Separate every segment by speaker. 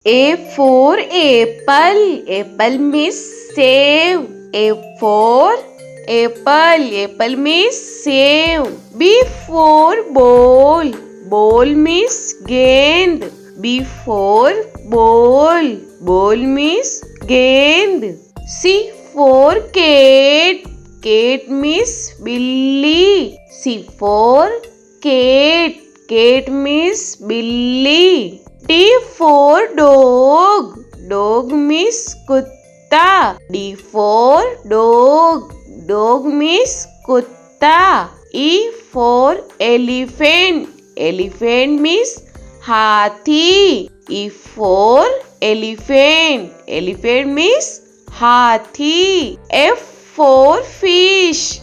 Speaker 1: A for apple. Apple means save. A for apple. Apple means save. B for ball. Ball means gend. B for ball. Ball means gend. C for cat. Cat means billy. C for cat. Cat means billy. D for dog. Dog means kutta. D for dog. Dog means kutta. E for elephant. Elephant means hathi. E for elephant. Elephant means hathi. F for fish.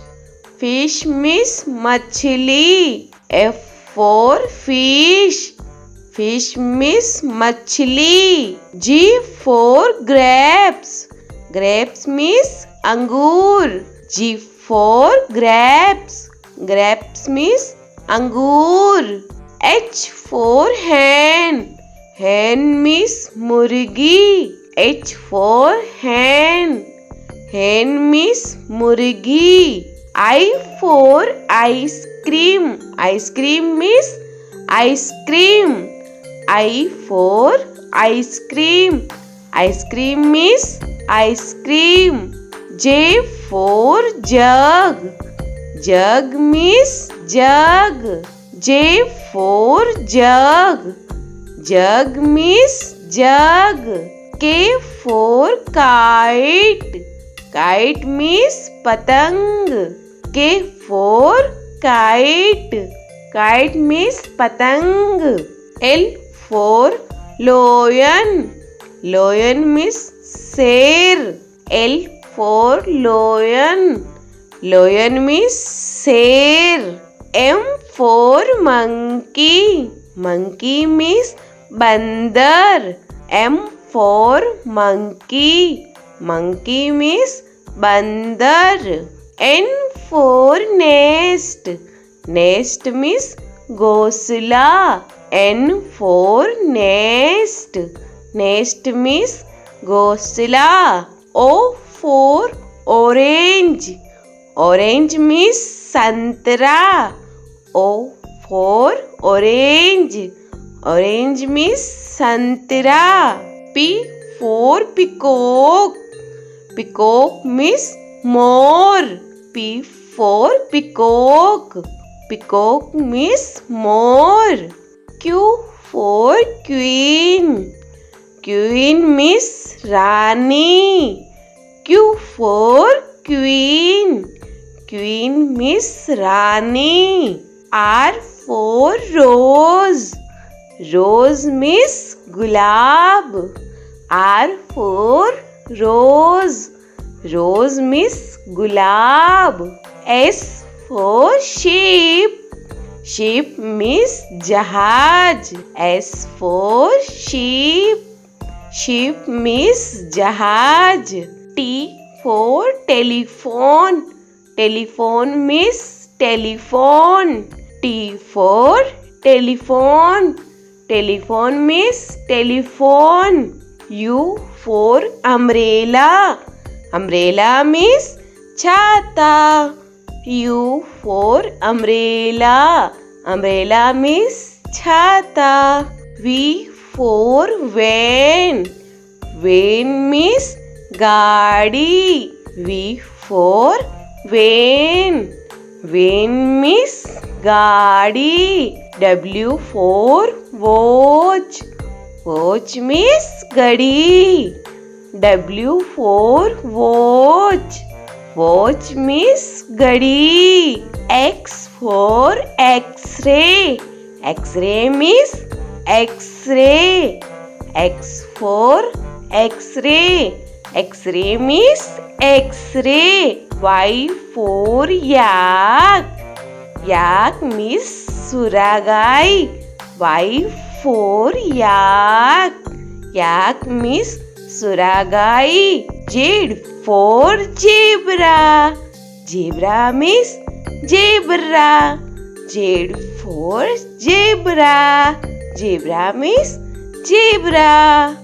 Speaker 1: Fish means machli. F for fish. Fish means machli. G for grapes. Grapes means angur. G for grapes. Grapes means angur. H for hen. Hen means murgi. H for hen. Hen means murgi. I for ice cream. Ice cream means ice cream. I for ice cream. Ice cream means ice cream. J for jug. Jug means jug. J for jug. Jug means jug. K for kite. Kite means patang. K for kite. Kite means patang. L for lion. Lion means sher. L for lion. Lion means sher. M for monkey. Monkey means bandar. M for monkey. Monkey means bandar. N for nest. Nest means ghosla. N for nest. Nest means ghosla. O for orange. Orange means santra. O for orange. Orange means santra. P for peacock. Peacock means more. P for peacock. Peacock means more. Q for queen. Queen means Rani. Q for queen. Queen means Rani. R for rose. Rose means gulab. R for rose. Rose means gulab. S for sheep. Sheep means jahaj. S for sheep. Sheep means jahaj. T for telephone. Telephone means telephone. T for telephone. Telephone means telephone. U for umbrella. Umbrella means chhata. U for umbrella. Umbrella means chhata. V for van. Van means gaadi. V for van. Van means gaadi. W for watch. Watch means gadi. W for watch. Watch means gadi. X for X-ray. X-ray means X-ray. X for X-ray. X-ray means X-ray. Y for yak. Yak means suragai. Y for yak. Yak means suragai. Z for zebra. Zebra means zebra. Z for zebra. Zebra means zebra.